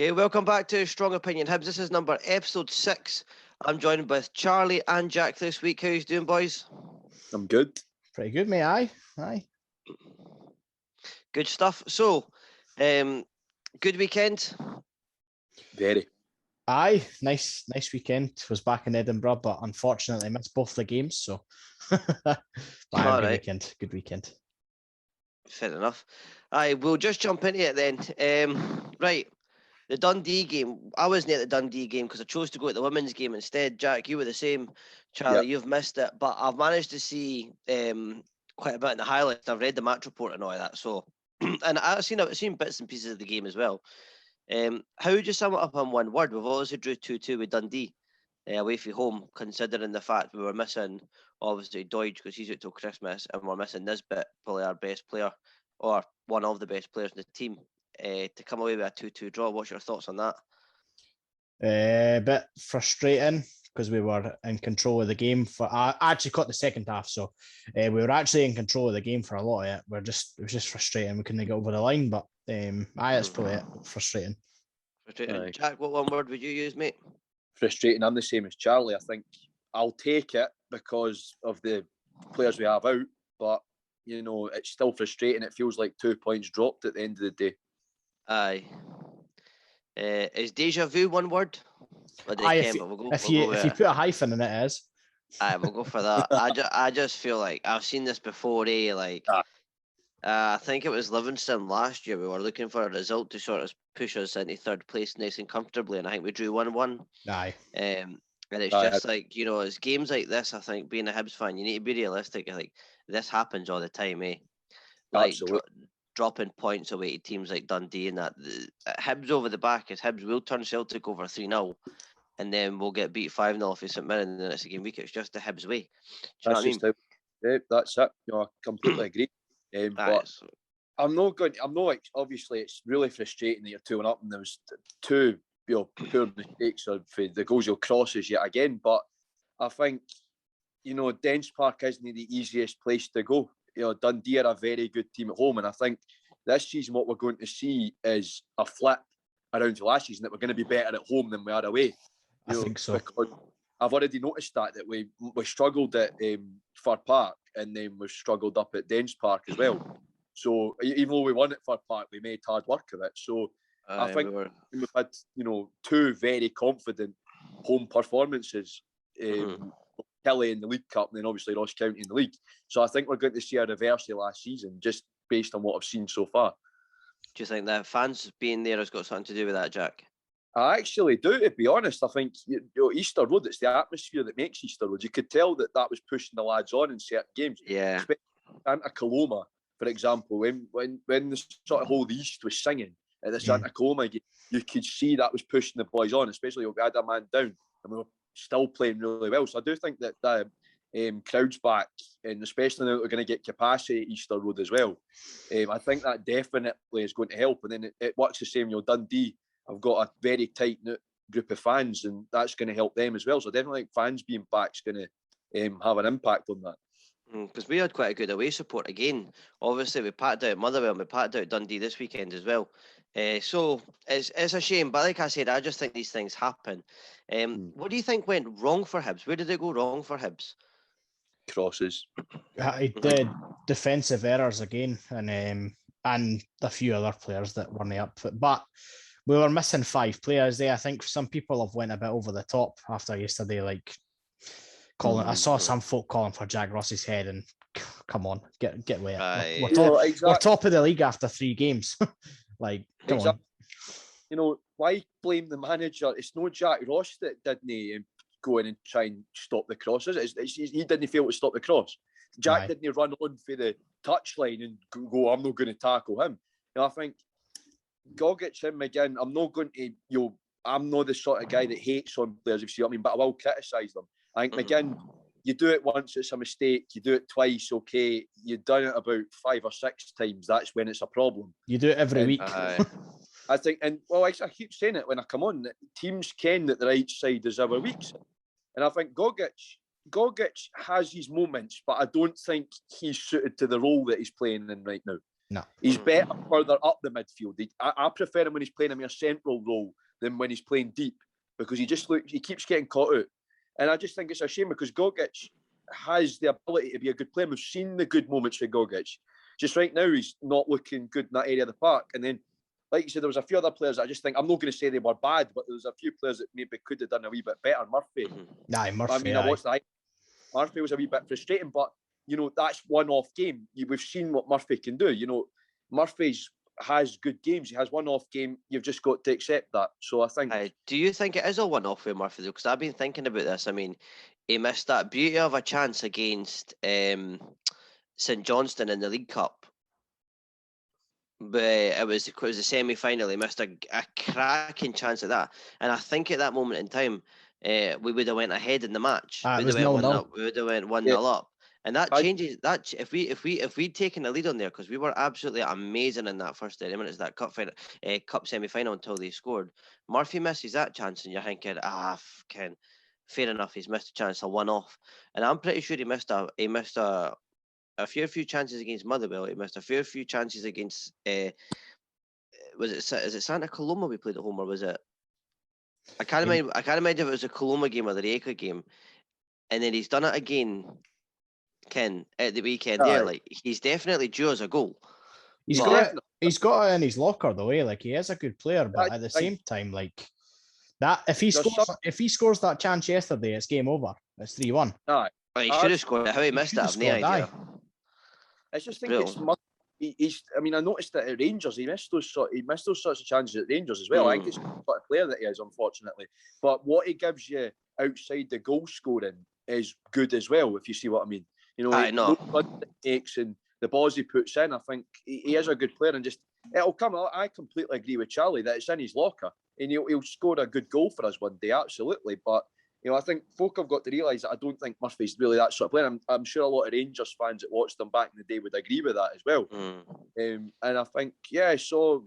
Okay, welcome back to Strong Opinion Hibs. This is episode 6. I'm joined with Charlie and Jack this week. How you doing, boys? I'm good. Pretty good, mate. Aye. Good stuff. So, good weekend? Very. Aye, nice weekend. Was back in Edinburgh, but unfortunately missed both the games. So, but good weekend. Fair enough. Aye, we'll just jump into it then. Right, the Dundee game. I wasn't at the Dundee game because I chose to go at the women's game instead. Jack, you were the same. Charlie, Yep. You've missed it, but I've managed to see quite a bit in the highlights. I've read the match report and all of that. So, and I've seen bits and pieces of the game as well. How would you sum it up in one word? We've obviously drew 2-2 with Dundee away from home, considering the fact we were missing obviously Doidge because he's out till Christmas, and we're missing Nisbet, probably our best player or one of the best players in the team. To come away with a 2-2 draw, what's your thoughts on that? A bit frustrating because we were in control of the game I actually caught the second half, so we were actually in control of the game for a lot of it. It was just frustrating. We couldn't get over the line, but that's probably it. Frustrating. Aye. Jack, what one word would you use, mate? Frustrating. I'm the same as Charlie. I think I'll take it because of the players we have out, but it's still frustrating. It feels like 2 points dropped at the end of the day. Aye. Is deja vu one word? Aye, if you put a hyphen in it, it is. Aye, we'll go for that. I just feel like I've seen this before. I think it was Livingston last year. We were looking for a result to sort of push us into third place nice and comfortably, and I think we drew 1-1. Aye. And it's just like, it's games like this. I think being a Hibs fan, you need to be realistic. I think this happens all the time, eh? Like dropping points away to teams like Dundee and that. Hibs over the back is Hibs will turn Celtic over 3-0, and then we'll get beat 5-0 for St Mirren in the next game week. It's just the Hibs way. Do you know what I mean? That's it. I completely agree. But I'm not obviously it's really frustrating that you're 2-1 up and there was two poor mistakes of the goals crosses yet again. But I think Dens Park isn't the easiest place to go. Dundee are a very good team at home, and I think this season what we're going to see is a flip around to last season, that we're going to be better at home than we are away. I think so. Because I've already noticed that we struggled at Fir Park, and then we struggled up at Dens Park as well. So even though we won at Fir Park, we made hard work of it. So I think we've had two very confident home performances. Kelly in the League Cup, and then obviously Ross County in the league. So I think we're going to see a reverse of last season, just based on what I've seen so far. Do you think that fans being there has got something to do with that, Jack? I actually do, to be honest. I think Easter Road, it's the atmosphere that makes Easter Road. You could tell that was pushing the lads on in certain games. Yeah. Especially Santa Coloma, for example, when the sort of whole East was singing at the Santa Coloma game, you could see that was pushing the boys on, especially when we had a man down and we were still playing really well. So I do think that the crowd's back, and especially now that we're going to get capacity at Easter Road as well. I think that definitely is going to help. And then it works the same. Dundee, I've got a very tight-knit group of fans, and that's going to help them as well. So I definitely think fans being back is going to have an impact on that. Because we had quite a good away support again. Obviously, we packed out Motherwell and we packed out Dundee this weekend as well. So it's a shame, but like I said, I just think these things happen. What do you think went wrong for Hibs? Where did it go wrong for Hibs? Crosses. He did defensive errors again, and a few other players that weren't up. But we were missing 5 players there. I think some people have went a bit over the top after yesterday, like calling. I saw some folk calling for Jack Ross's head, and come on, get with it. We're top of the league after 3 games. Like, come on. Why blame the manager? It's no Jack Ross that didn't go in and try and stop the crosses. He didn't fail to stop the cross. Jack didn't run on for the touchline and go, I'm not going to tackle him. I think Gogic and McGinn, I'm not going to, I'm not the sort of guy that hates on players, if you see what I mean, but I will criticise them. I think McGinn, you do it once, it's a mistake. You do it twice, okay. You've done it about 5 or 6 times. That's when it's a problem. You do it every week. I think, and well, I keep saying it when I come on, that teams ken that the right side is our weak side. And I think Gogic has his moments, but I don't think he's suited to the role that he's playing in right now. No. He's better further up the midfield. I prefer him when he's playing a more central role than when he's playing deep, because he keeps getting caught out. And I just think it's a shame, because Gogic has the ability to be a good player. We've seen the good moments for Gogic. Just right now, he's not looking good in that area of the park. And then, like you said, there was a few other players that I just think, I'm not going to say they were bad, but there was a few players that maybe could have done a wee bit better. Murphy. Murphy. I mean, I watched that. Murphy was a wee bit frustrating, but, that's one-off game. We've seen what Murphy can do. Murphy has good games. He has one-off game. You've just got to accept that. So I think... do you think it is a one-off with Murphy, though? Because I've been thinking about this. I mean, he missed that beauty of a chance against St Johnstone in the League Cup. But it was the semi-final. He missed a cracking chance at that. And I think at that moment in time, we would have went ahead in the match. We would have went 1-0 up. And that changes that. If we'd taken the lead on there, because we were absolutely amazing in that first 30 minutes, that cup semi-final until they scored. Murphy misses that chance, and you're thinking, fair enough, he's missed a chance, a one-off. And I'm pretty sure he missed a few chances against Motherwell. He missed a few chances against. Is it Santa Coloma we played at home, or was it? I can't remember if it was a Coloma game or the Rijeka game. And then he's done it again, Ken, at the weekend. There, like, he's definitely due us a goal. He's got it in his locker though, eh? Like, he is a good player, but at the same time, like that, if he scores that chance yesterday, it's game over. It's 3-1. He should have scored it. How he missed that, I've no idea. I just think I noticed that at Rangers, he missed those sorts of chances at Rangers as well. I think it's the sort of player that he is, unfortunately. But what he gives you outside the goal scoring is good as well, if you see what I mean. The takes and the balls he puts in, I think he is a good player, and just it'll come. I completely agree with Charlie that it's in his locker, and he'll score a good goal for us one day, absolutely. But I think folk have got to realise that I don't think Murphy's really that sort of player. I'm sure a lot of Rangers fans that watched them back in the day would agree with that as well. And I think, so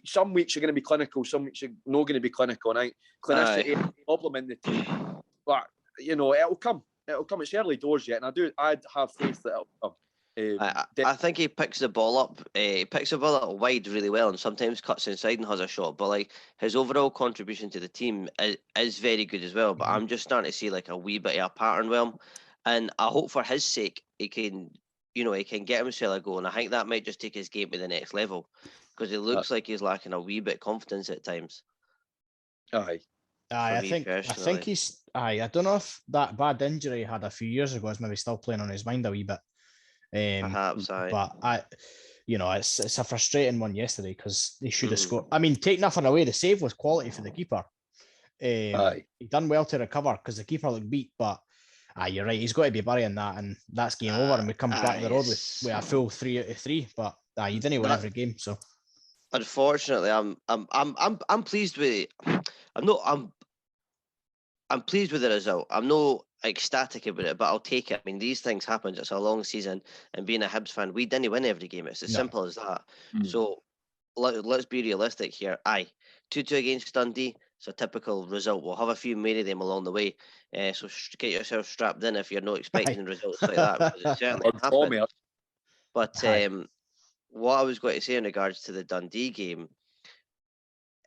some weeks you're going to be clinical, some weeks you're not going to be clinical. And I think clinicity is a problem in the team. But, it'll come. It'll come. It's early doors yet, and I'd have faith that it'll come. I think he picks the ball up. He picks the ball up wide really well, and sometimes cuts inside and has a shot. But like, his overall contribution to the team is very good as well. But I'm just starting to see like a wee bit of a pattern with him, and I hope for his sake he can get himself a goal. And I think that might just take his game to the next level, because he looks like he's lacking a wee bit of confidence at times. I think he's. I don't know if that bad injury he had a few years ago is maybe still playing on his mind a wee bit. Perhaps, but it's a frustrating one yesterday, because he should have scored. I mean, take nothing away, the save was quality for the keeper. He done well to recover, because the keeper looked beat. But you're right, he's got to be burying that, and that's game over, and we come back the road with a full 3 out of 3. But he didn't win every game, so. Unfortunately, I'm pleased with. I'm pleased with the result. I'm not ecstatic about it, but I'll take it. I mean, these things happen. It's a long season, and being a Hibs fan, we didn't win every game. It's as simple as that. So let's be realistic here. 2-2 against Dundee. It's a typical result. We'll have a few many of them along the way. So get yourself strapped in if you're not expecting results like that, because it certainly happened. But what I was going to say in regards to the Dundee game,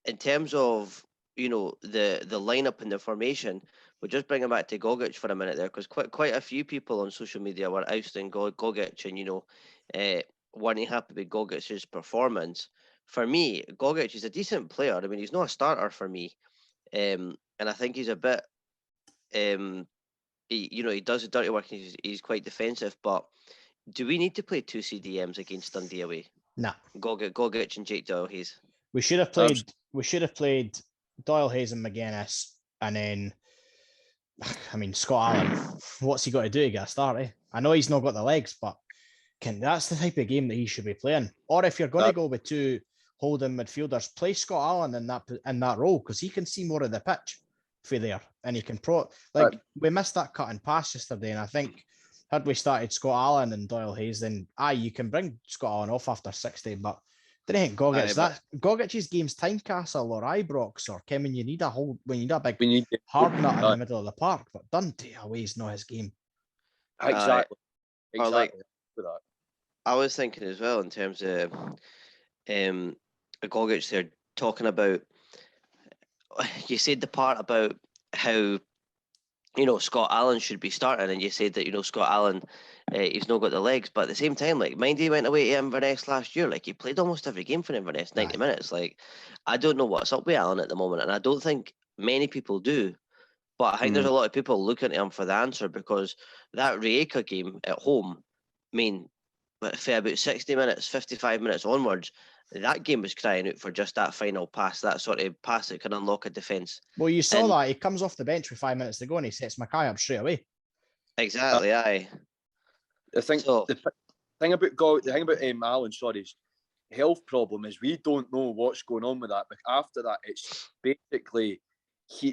in terms of the lineup and the formation, we'll just bring it back to Gogic for a minute there, because quite a few people on social media were ousting Gogic and weren't happy with Gogic's performance. For me, Gogic is a decent player. I mean, he's not a starter for me, and I think he's a bit he does the dirty work. He's quite defensive, but do we need to play 2 CDMs against Dundee away? No. Gogic and Jake Doyle Hayes. We should have played Doyle Hayes and McGuinness, and then, I mean, Scott Allen. What's he got to do to get a start? I know he's not got the legs, but that's the type of game that he should be playing. Or if you're going to go with 2 holding midfielders, play Scott Allen in that role, because he can see more of the pitch for there, and he can we missed that cut and pass yesterday, and I think had we started Scott Allen and Doyle Hayes, then you can bring Scott Allen off after 60, but I don't think Gogic's game's Tynecastle or Ibrox, or when you need a big hard nut in the middle of the park. But Dundee away is not his game. Exactly. With that. I was thinking as well in terms of Gogic there talking about. You said the part about how Scott Allen should be starting, and you said that Scott Allen, he's not got the legs, but at the same time, like Mindy went away to Inverness last year, like he played almost every game for Inverness, 90 minutes. Like I don't know what's up with Allen at the moment, and I don't think many people do. But I think there's a lot of people looking at him for the answer, because that Rijeka game at home, I mean, for about 60 minutes, 55 minutes onwards, that game was crying out for just that final pass, that sort of pass that can unlock a defence. Well, you saw that. He comes off the bench with 5 minutes to go and he sets Mackay up straight away. Exactly, aye. I think the thing about Allen, his health problem is we don't know what's going on with that. But after that, it's basically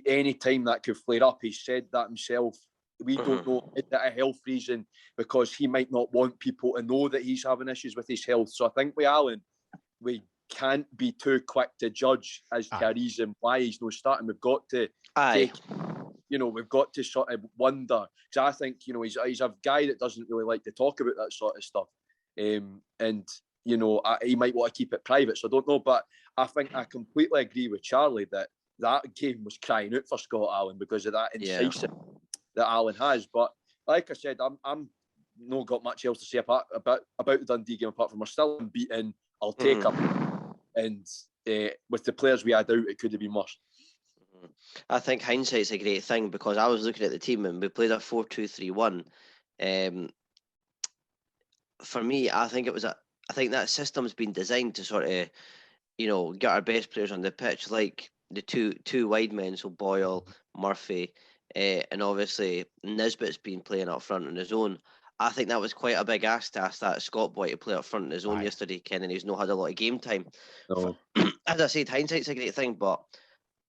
any time that could flare up. He said that himself. We don't know, is that a health reason, because he might not want people to know that he's having issues with his health. So I think with Allen, we can't be too quick to judge as to a reason why he's not starting. We've got to we've got to sort of wonder, because I think he's a guy that doesn't really like to talk about that sort of stuff, and he might want to keep it private. So I don't know, but I think I completely agree with Charlie that game was crying out for Scott Allen because of that incisive that Allen has. But like I said, I'm not got much else to say about the Dundee game apart from we're still unbeaten. I'll take up, and with the players we had out, it could have been worse. I think hindsight's a great thing, because I was looking at the team and we played a 4-2-3-1. For me, I think that system's been designed to sort of, get our best players on the pitch, like the two wide men, so Boyle, Murphy, and obviously Nisbet's been playing up front on his own. I think that was quite a big ask to ask that Scott boy to play up front on his own yesterday, Ken, and he's not had a lot of game time. As I said, hindsight's a great thing, but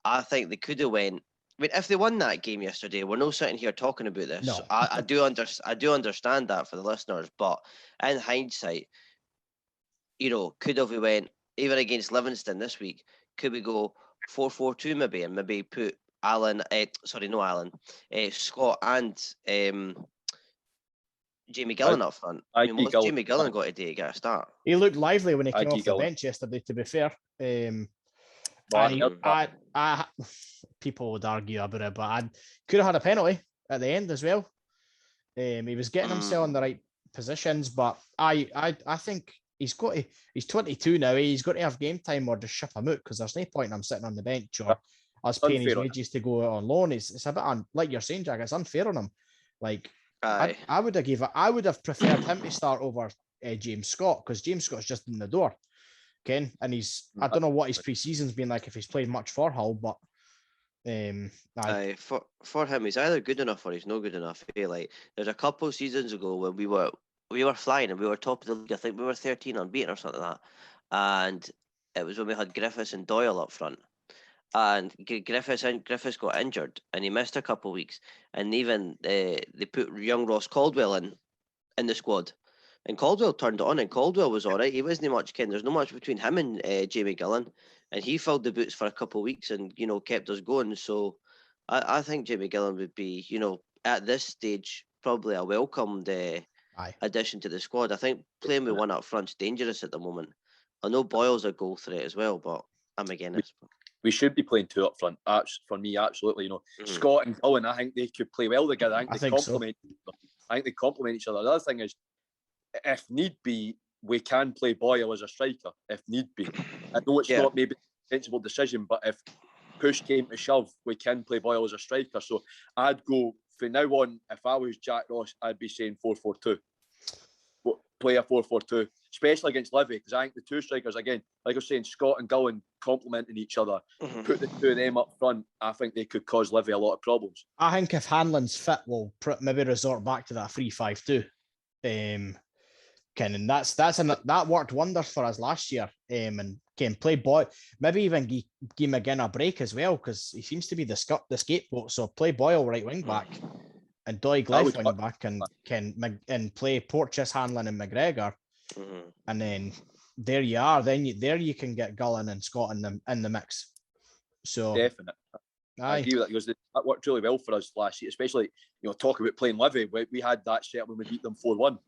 I think they could have went. I mean, if they won that game yesterday, we're not sitting here talking about this. No. I do understand that for the listeners, but in hindsight, could have we went even against Livingston this week? Could we go 4-4-2 maybe, and maybe put Scott and Jamie Gillan up front? I mean, what's Jamie Gillan got to do to get a start? He looked lively when he came off the bench yesterday, to be fair. People would argue about it, but I could have had a penalty at the end as well. He was getting himself in the right positions, but I think he's 22 now. He's got to have game time or just ship him out, because there's no point in him sitting on the bench or us paying his wages to go out on loan. It's a bit like you're saying, Jack. It's unfair on him. Like I would have preferred him to start over James Scott, because James Scott's just in the door, Ken, and I don't know what his pre-season's been like, if he's played much for Hull, but for him, he's either good enough or he's not good enough. Like there's a couple of seasons ago when we were flying and we were top of the league. I think we were 13 unbeaten or something like that, and it was when we had Griffiths and Doyle up front. And Griffiths got injured and he missed a couple of weeks, and even they put young Ross Caldwell in the squad, and Caldwell turned it on, and Caldwell was all right. He wasn't much, Ken. There's no much between him and Jamie Gillan, and he filled the boots for a couple of weeks and kept us going. So I think Jamie Gillan would be at this stage probably a welcomed addition to the squad. I think playing with one up front's dangerous at the moment. I know Boyle's a goal threat as well, but I'm against. We should be playing two up front. For me, absolutely. Scott and Gillan, I think they could play well together. I think they complement each other. The other thing is, if need be, we can play Boyle as a striker, if need be. I know it's not maybe a sensible decision, but if push came to shove, we can play Boyle as a striker. So I'd go, from now on, if I was Jack Ross, I'd be saying 4-4-2. Play a 4-4-2, especially against Livi, because I think the two strikers, again, like I was saying, Scott and Gillan complementing each other. Put the two of them up front, I think they could cause Livi a lot of problems. I think if Hanlon's fit, we'll maybe resort back to that 3-5-2. And that worked wonders for us last year. And can play Boyle, maybe even give McGinn a break as well, because he seems to be the scapegoat. So play Boyle right wing back, and Doig left wing back, and play Porteous, Hanlon, and McGregor, and then there you are. Then you can get Gullen and Scott in the mix. So definitely, I agree with that, because that worked really well for us last year, especially talk about playing Livi. We had that set when we beat them 4-1.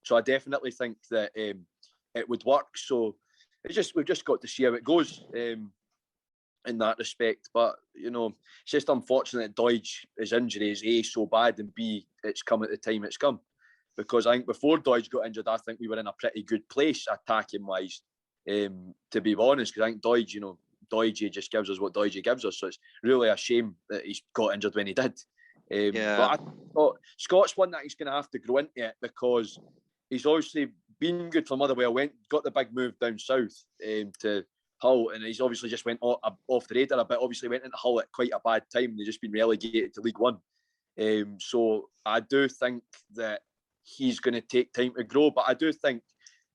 So I definitely think that it would work. So we've just got to see how it goes in that respect. But it's just unfortunate that Doidge's injury is A, so bad, and B, it's come at the time it's come. Because I think before Doidge got injured, I think we were in a pretty good place attacking wise. To be honest, because I think Doidge just gives us what Doidge gives us. So it's really a shame that he's got injured when he did. But I thought Scott's one that he's going to have to grow into it, because he's obviously been good for Motherwell. Got the big move down south to Hull, and he's obviously just went off the radar a bit. Obviously went into Hull at quite a bad time. They've just been relegated to League One. So I do think that he's going to take time to grow, but I do think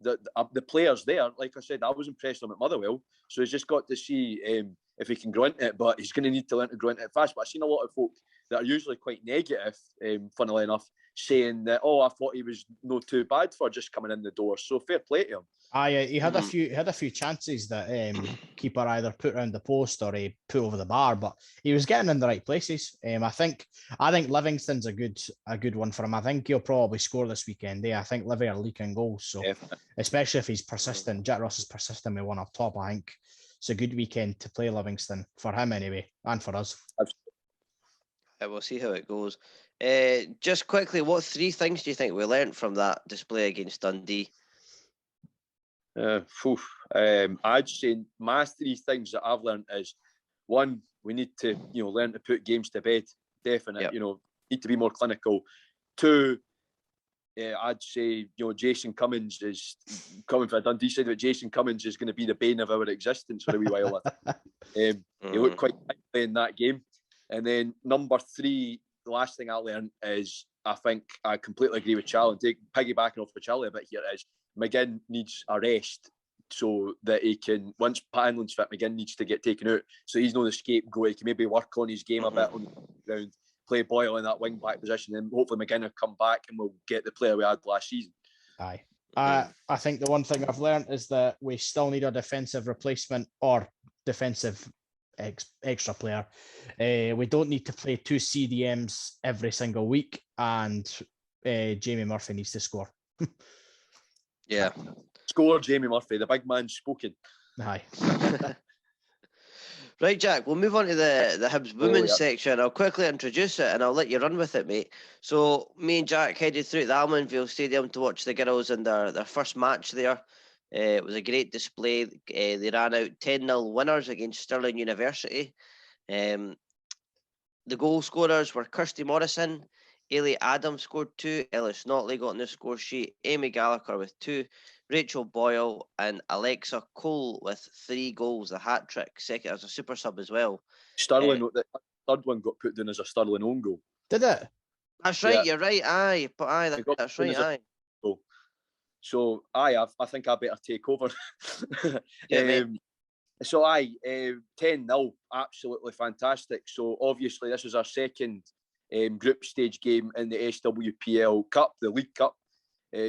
that the players there, like I said, I was impressed with him at Motherwell, so he's just got to see if he can grow into it, but he's going to need to learn to grow into it fast. But I've seen a lot of folk that are usually quite negative, funnily enough, saying that, I thought he was not too bad for just coming in the door. So fair play to him. He had a few chances that keeper either put around the post or he put over the bar, but he was getting in the right places. I think Livingston's a good one for him. I think he'll probably score this weekend. I think Livy are leaking goals, so especially if he's persistent. Jack Ross is persistent with one up top. I think it's a good weekend to play Livingston for him anyway, and for us. We'll see how it goes. Just quickly, what 3 things do you think we learnt from that display against Dundee? I'd say my 3 things that I've learned is, 1, we need to learn to put games to bed. Definite. Need to be more clinical. 2, I'd say Jason Cummins is coming for a Dundee side, but Jason Cummins is going to be the bane of our existence for a wee while. He looked quite quickly in that game. And then number 3, the last thing I learned is, I think I completely agree with Charlie. Piggybacking off with Charlie a bit here is, McGinn needs a rest so that he can, once Hanlon's fit, McGinn needs to get taken out. So he's not the scapegoat. He can maybe work on his game a bit on the ground, play Boyle in that wing back position, and hopefully McGinn will come back and we'll get the player we had last season. Aye. I think the one thing I've learned is that we still need a defensive replacement or defensive extra player. We don't need to play 2 CDMs every single week, and Jamie Murphy needs to score. Yeah. Score, Jamie Murphy. The big man's spoken. Aye. Right, Jack, we'll move on to the Hibs women's section. I'll quickly introduce it and I'll let you run with it, mate. So me and Jack headed through to the Almondvale Stadium to watch the girls in their first match there. It was a great display. They ran out 10-0 winners against Stirling University. The goal scorers were Kirsty Morrison, Ailey Adams scored 2, Ellis Notley got on the score sheet, Amy Gallagher with 2, Rachel Boyle and Alexa Cole with 3 goals, a hat-trick, second as a super sub as well. Sterling, the third one got put down as a Sterling own goal. Did it? That's right, you're right, aye. But aye, that's right, aye. So, I think I better take over. Yeah, so, 10-0, absolutely fantastic. So, obviously, this was our second group stage game in the SWPL Cup, the League Cup.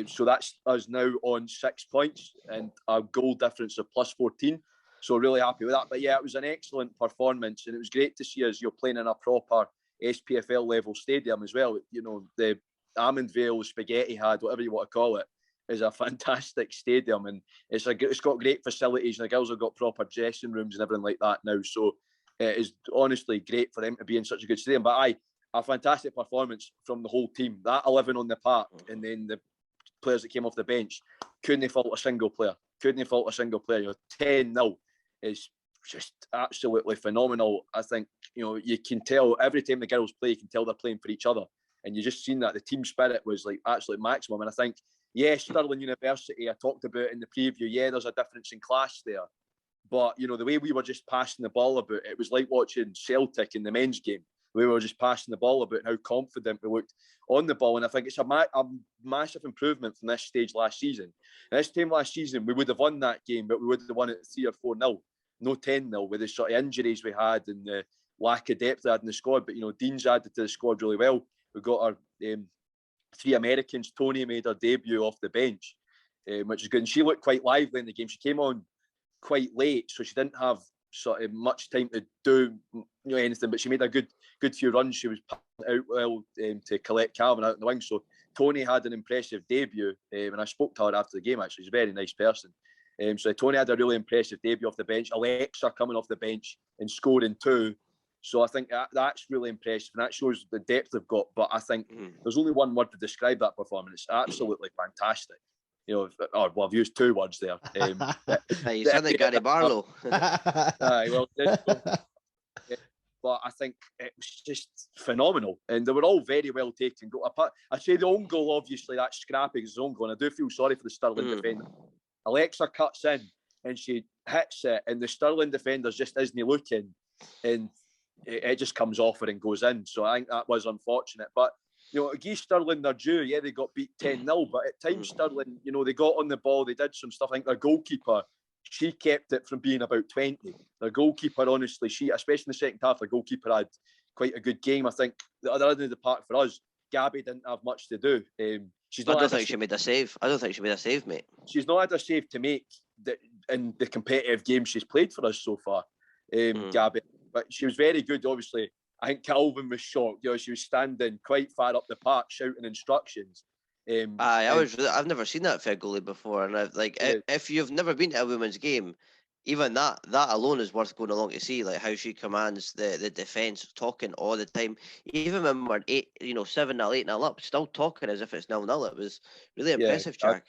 So that's us now on 6 points and a goal difference of plus 14. So really happy with that. But yeah, it was an excellent performance, and it was great to see us playing in a proper SPFL level stadium as well. The Almondvale Spaghetti Had, whatever you want to call it, is a fantastic stadium, and it's got great facilities, and the girls have got proper dressing rooms and everything like that now. So it is honestly great for them to be in such a good stadium. But a fantastic performance from the whole team. That 11 on the park, and then the players that came off the bench, couldn't fault a single player. 10-0 is just absolutely phenomenal. I think, you can tell every time the girls play, you can tell they're playing for each other. And you just seen that the team spirit was like absolute maximum. And I think, Stirling University, I talked about in the preview, there's a difference in class there. But, the way we were just passing the ball about, it was like watching Celtic in the men's game. We were just passing the ball about, how confident we looked on the ball. And I think it's a massive improvement from this stage last season. And this time last season, we would have won that game, but we would have won it 3 or 4-0, no 10-0, with the sort of injuries we had and the lack of depth we had in the squad. But, Dean's added to the squad really well. We got our 3 Americans. Tony made her debut off the bench, which is good. And she looked quite lively in the game. She came on quite late, so she didn't have sort of much time to do anything, but she made a good few runs. She was out well to collect Calvin out in the wing, so Tony had an impressive debut, and I spoke to her after the game. Actually, she's a very nice person. So Tony had a really impressive debut off the bench. Alexa coming off the bench and scoring 2. So I think that's really impressive, and that shows the depth they've got. But I think there's only one word to describe that performance. It's absolutely fantastic. I've used 2 words there. You sound like Gary Barlow. But I think it was just phenomenal, and they were all very well taken. I'd say the own goal, obviously, that's scrappy because it's own goal, and I do feel sorry for the Stirling defender. Alexa cuts in and she hits it, and the Stirling defenders just isn't looking, and it just comes off her and goes in. So I think that was unfortunate. But give Stirling their due. Yeah, they got beat 10-0, but at times Stirling, they got on the ball, they did some stuff. I think their goalkeeper, she kept it from being about 20. Their goalkeeper, honestly, especially in the second half, the goalkeeper had quite a good game. I think the other end of the park for us, Gabby didn't have much to do. I don't think she made a save. I don't think she made a save, mate. She's not had a save to make in the competitive games she's played for us so far, Gabby. But she was very good, obviously. I think Calvin was shocked. She was standing quite far up the park shouting instructions. I've never seen that for a goalie before, and if you've never been to a women's game, even that alone is worth going along to see, like how she commands the defence, talking all the time. Even when we're 7-0, 8-0 up, still talking as if it's 0-0. It was really impressive, Jack.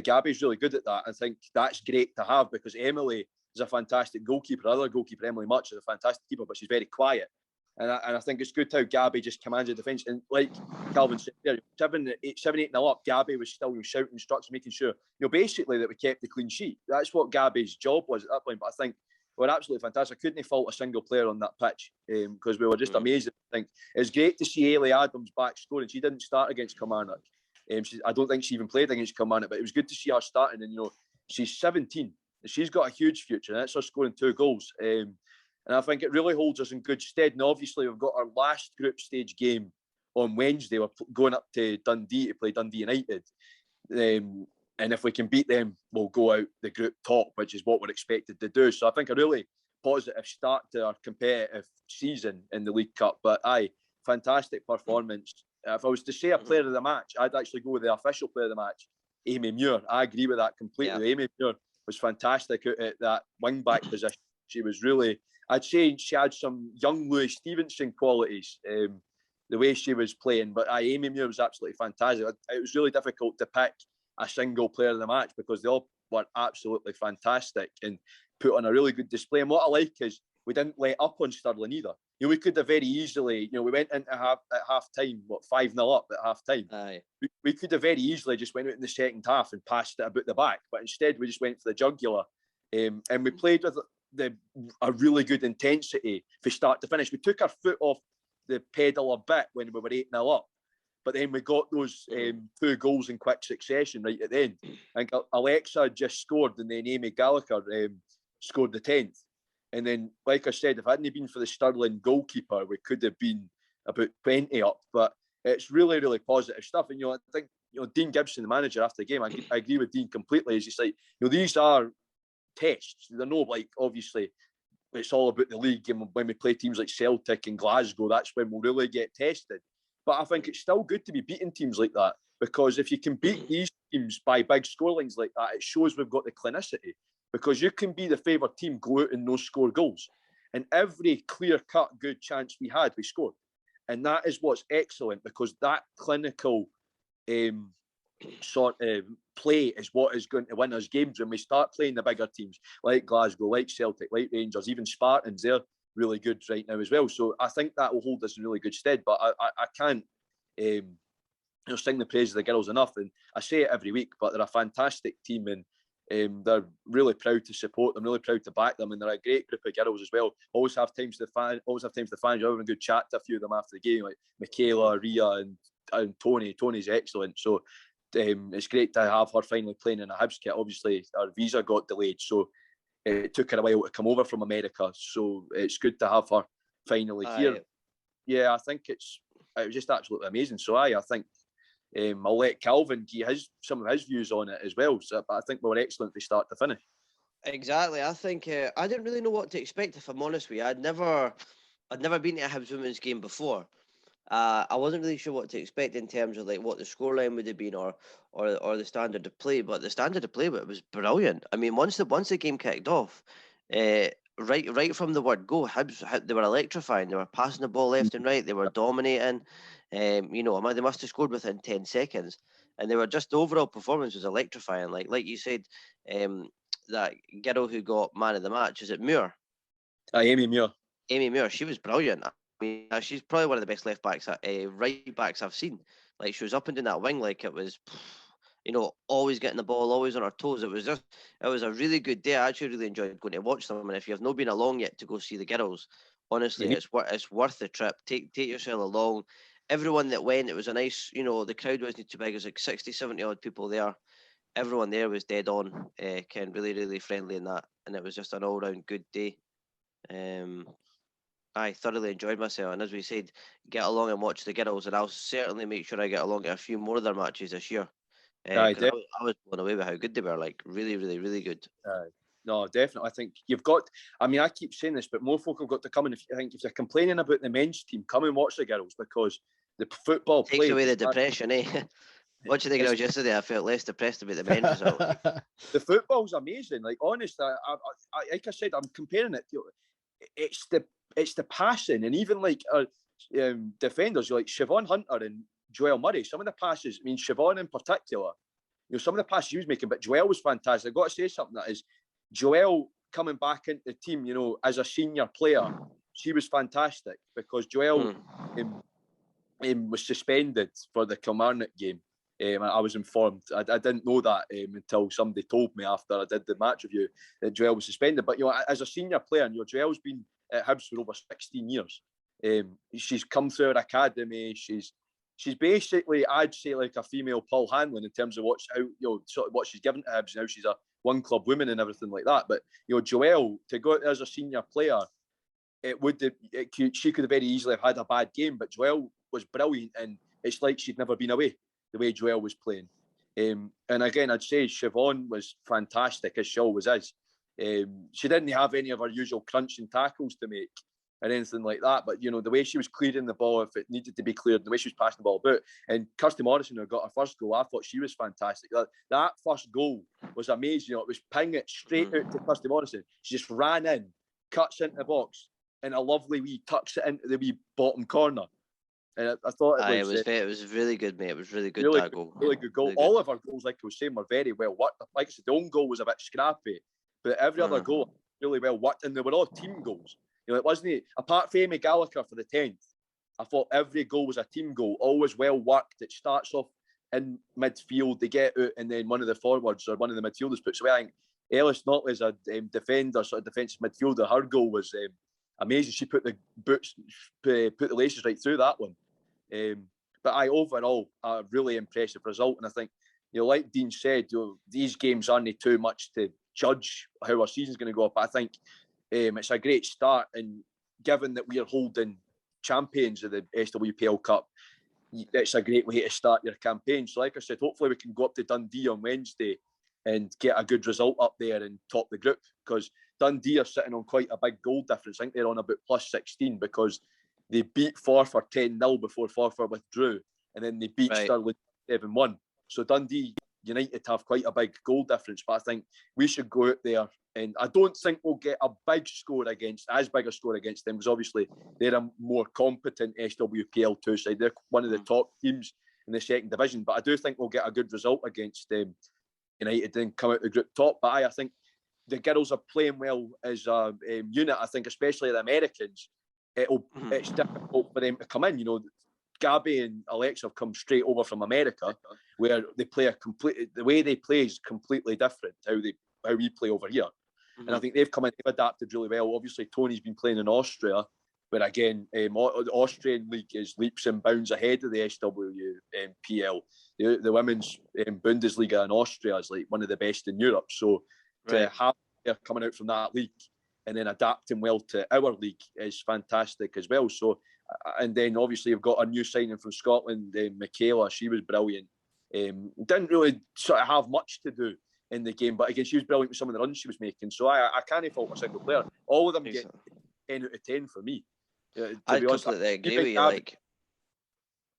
Gabby's really good at that. I think that's great to have because Emily is a fantastic goalkeeper. Other goalkeeper, Emily Much, is a fantastic keeper, but she's very quiet. And I think it's good how Gabby just commands the defence. And like Calvin said there, 7-8-0 up, Gabby was still shouting instructions, making sure, basically that we kept the clean sheet. That's what Gabby's job was at that point. But I think we're absolutely fantastic. I couldn't fault a single player on that pitch because we were just amazing. I think it's great to see Ailey Adams back scoring. She didn't start against Kilmarnock. I don't think she even played against Kilmarnock, but it was good to see her starting. And, she's 17. She's got a huge future, and it's her scoring 2 goals. And I think it really holds us in good stead. And obviously, we've got our last group stage game on Wednesday. We're going up to Dundee to play Dundee United. And if we can beat them, we'll go out the group top, which is what we're expected to do. So I think a really positive start to our competitive season in the League Cup. But fantastic performance. If I was to say a player of the match, I'd actually go with the official player of the match, Amy Muir. I agree with that completely. Yeah. Amy Muir was fantastic at that wing-back position. She was really... I'd say she had some young Louis Stevenson qualities, the way she was playing. But Amy Muir was absolutely fantastic. It was really difficult to pick a single player of the match because they all were absolutely fantastic and put on a really good display. And what I like is we didn't let up on Stirling either. We could have very easily, we went into at half time, 5-0 up at half time. We could have very easily just went out in the second half and passed it about the back. But instead, we just went for the jugular. And we played with a really good intensity from start to finish. We took our foot off the pedal a bit when we were 8-0 up, but then we got those 2 goals in quick succession right at the end. I think Alexa just scored, and then Amy Gallagher scored the 10th. And then, like I said, if it hadn't been for the Stirling goalkeeper, we could have been about 20 up. But it's really, really positive stuff. And I think Dean Gibson, the manager, after the game, I agree with Dean completely. Is he's like, these are tests. They're no, obviously it's all about the league, and when we play teams like Celtic and Glasgow, that's when we'll really get tested. But I think it's still good to be beating teams like that, because if you can beat these teams by big scorelines like that, it shows we've got the clinicity, because you can be the favoured team, go out and no score goals, and every clear-cut good chance we had, we scored. And that is what's excellent, because that clinical sort of play is what is going to win us games when we start playing the bigger teams like Glasgow, like Celtic, like Rangers, even Spartans. They're really good right now as well. So I think that will hold us in really good stead. But I can't sing the praises of the girls enough. And I say it every week, but they're a fantastic team, and they're really proud to support them, really proud to back them, and they're a great group of girls as well. Always have times to the fans. You're having a good chat to a few of them after the game, like Michaela, Ria, and Tony. Tony's excellent. So it's great to have her finally playing in a Hibs kit. Obviously, our visa got delayed, so it took her a while to come over from America. So it's good to have her finally here. Yeah, I think it was just absolutely amazing. So I think I'll let Calvin give some of his views on it as well. So, but I think we were excellent from start to finish. Exactly. I think I didn't really know what to expect, if I'm honest with you. I'd never been to a Hibs women's game before. I wasn't really sure what to expect in terms of like what the scoreline would have been or the standard of play, but the standard of play was brilliant. I mean, once the game kicked off, right from the word go, Hibs they were electrifying. They were passing the ball left and right. They were dominating. They must have scored within 10 seconds, and they were just the overall performance was electrifying. Like you said, that girl who got man of the match, is it Muir? Amy Muir. Amy Muir, she was brilliant. I mean, she's probably one of the best left backs, right backs I've seen. Like she was up and down that wing, like it was, always getting the ball, always on her toes. It was a really good day. I actually really enjoyed going to watch them. And if you've not been along yet to go see the girls, honestly, it's worth the trip. Take yourself along. Everyone that went, it was a nice, the crowd wasn't too big. It was like 60, 70 odd people there. Everyone there was dead on, really, really friendly in that. And it was just an all round good day. I thoroughly enjoyed myself, and as we said, get along and watch the girls, and I'll certainly make sure I get along to a few more of their matches this year. Aye, Because I was blown away with how good they were, like really, really, really good. No, definitely. I think you've got. I mean, I keep saying this, but more folk have got to come. And if they're complaining about the men's team, come and watch the girls because the football takes away the depression, eh? Watching the girls yesterday, I felt less depressed about the men's result. The football's amazing. Like honest, I like I said, I'm comparing it to. It's the passing, and even like defenders like Siobhan Hunter and Joelle Murray. Some of the passes, I mean Siobhan in particular, some of the passes she was making, but Joelle was fantastic. I've got to say something that is Joelle coming back into the team, as a senior player, she was fantastic because Joelle was suspended for the Kilmarnock game. I was informed. I didn't know that until somebody told me after I did the match review that Joelle was suspended. But as a senior player, Joelle's been at Hibs for over 16 years. She's come through her academy. She's basically, I'd say, like a female Paul Hanlon in terms of what she's given to Hibs. Now she's a one club woman and everything like that. But Joelle, to go out there as a senior player, she could have very easily have had a bad game. But Joelle was brilliant, and it's like she'd never been away. The way Joelle was playing. And again, I'd say Siobhan was fantastic, as she always is. She didn't have any of her usual crunching tackles to make or anything like that, but the way she was clearing the ball if it needed to be cleared, the way she was passing the ball about. And Kirsty Morrison, who got her first goal, I thought she was fantastic. That first goal was amazing. It was ping it straight out to Kirsty Morrison. She just ran in, cuts into the box, and a lovely wee tucks it into the wee bottom corner. And I thought it was really good, mate. It was really good, really, that goal. Really good goal. Really all of our goals, like I was saying, were very well worked. Like I said, the own goal was a bit scrappy, but every other goal really well worked, and they were all team goals. It wasn't, apart from Amy Gallagher for the 10th, I thought every goal was a team goal, always well worked. It starts off in midfield, they get out, and then one of the forwards or one of the midfielders puts away. I think Ellis Notley as a defender, sort of defensive midfielder, her goal was amazing. She put the laces right through that one. But overall a really impressive result, and I think like Dean said, these games aren't too much to judge how our season's going to go up. I think it's a great start, and given that we are holding champions of the SWPL Cup, it's a great way to start your campaign. So like I said, hopefully we can go up to Dundee on Wednesday and get a good result up there and top the group, because Dundee are sitting on quite a big goal difference. I think they're on about plus 16 because they beat Forfar 10-0 before Forfar withdrew, and then they beat Stirling 7-1. So Dundee United have quite a big goal difference, but I think we should go out there, and I don't think we'll get as big a score against them, because obviously they're a more competent SWPL 2 side. They're one of the top teams in the second division, but I do think we'll get a good result against United and come out the group top. But I think the girls are playing well as a unit. I think especially the Americans, it's difficult for them to come in. Gabby and Alexa have come straight over from America, where they play the way they play is completely different how we play over here. And I think they've come in, they've adapted really well. Obviously, Tony's been playing in Austria, but again, the Austrian league is leaps and bounds ahead of the SWPL. The women's Bundesliga in Austria is like one of the best in Europe. So to have her coming out from that league and then adapting well to our league is fantastic as well. So, and then obviously you've got a new signing from Scotland, Michaela. She was brilliant. Didn't really sort of have much to do in the game, but again, she was brilliant with some of the runs she was making. So I can't fault a single player. All of them get 10 out of 10 for me. I completely agree with you.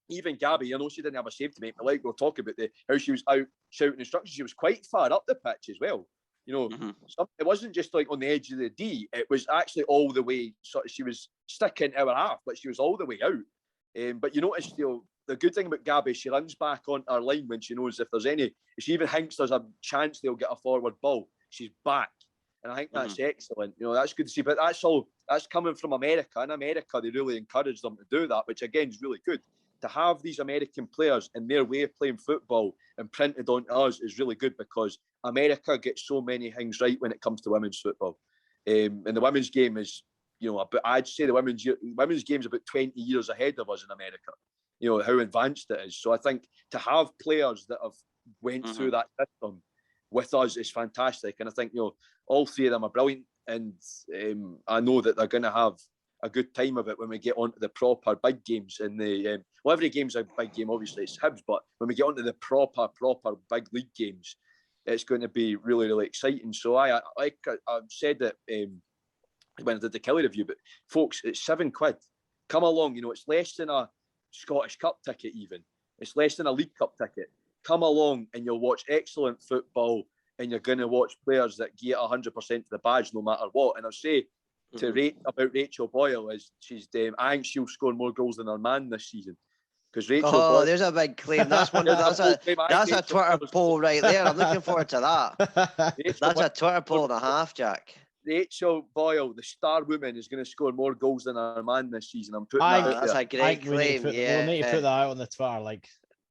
even Gabby, I know she didn't have a save to make, but like we'll talk about how she was out shouting instructions. She was quite far up the pitch as well. You know, it wasn't just like on the edge of the D. It was actually all the way. Sort of, she was sticking to our half, but she was all the way out. But you notice, the good thing about Gabby, she runs back on our line when she knows if there's any. If she even thinks there's a chance they'll get a forward ball, she's back. And I think that's excellent. You know, that's good to see. But that's coming from America. In America, they really encourage them to do that, which again is really good. To have these American players and their way of playing football imprinted onto us is really good, because America gets so many things right when it comes to women's football. And the women's game is, I'd say the women's game is about 20 years ahead of us in America. You know, how advanced it is. So I think to have players that have went through that system with us is fantastic. And I think, all three of them are brilliant. And I know that they're going to have a good time of it when we get onto the proper big games in the every game's a big game, obviously it's Hibs, but when we get onto the proper big league games, it's going to be really, really exciting. So I said that when I did the Kelly review, but folks, it's £7. Come along, it's less than a Scottish Cup ticket even. It's less than a League Cup ticket. Come along and you'll watch excellent football, and you're going to watch players that get 100% of the badge no matter what. And I'll say to rate about Rachel Boyle is I think she'll score more goals than her man this season. Because Rachel Boyle, there's a big claim. That's a Twitter poll right there. I'm looking forward to that. That's a Twitter poll and a half, Jack. Rachel Boyle, the star woman, is going to score more goals than her man this season. I'm putting that out that's there. a great claim. We'll need to put that out on the Twitter.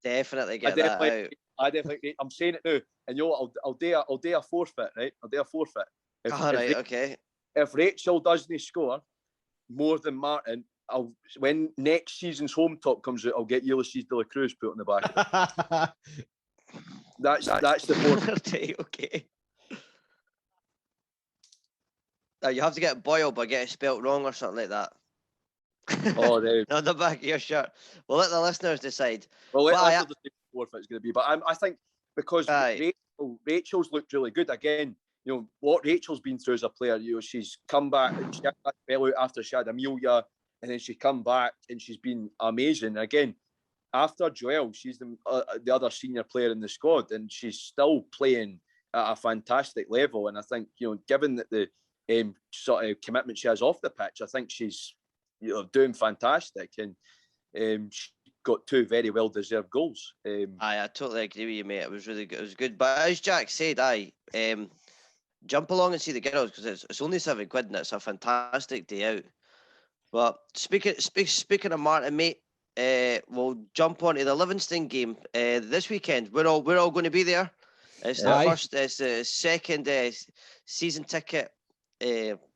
Definitely get that out. I'm saying it now, and I'll do a forfeit, right? I'll do a forfeit. Okay. If Rachel doesn't score more than Martin, when next season's home talk comes out, I'll get Ulysses de la Cruz put on the back. That's the forfeit. Okay. Now you have to get Boyle, but get it spelt wrong or something like that. Oh, no. On the back of your shirt. We'll let the listeners decide. Well, let us decide what it's going to be. But I think because Rachel's looked really good again. What Rachel's been through as a player. She's come back. She had that spell out after she had Amelia, and then she come back and she's been amazing. Again, after Joelle, she's the other senior player in the squad, and she's still playing at a fantastic level. And I think given that the sort of commitment she has off the pitch, I think she's doing fantastic, and she got 2 very well deserved goals. I totally agree with you, mate. It was really good. It was good, but as Jack said, jump along and see the girls, because it's only £7 and it's a fantastic day out. But speaking of Martin, mate, we'll jump onto the Livingston game this weekend. We're all going to be there. It's the second season ticket.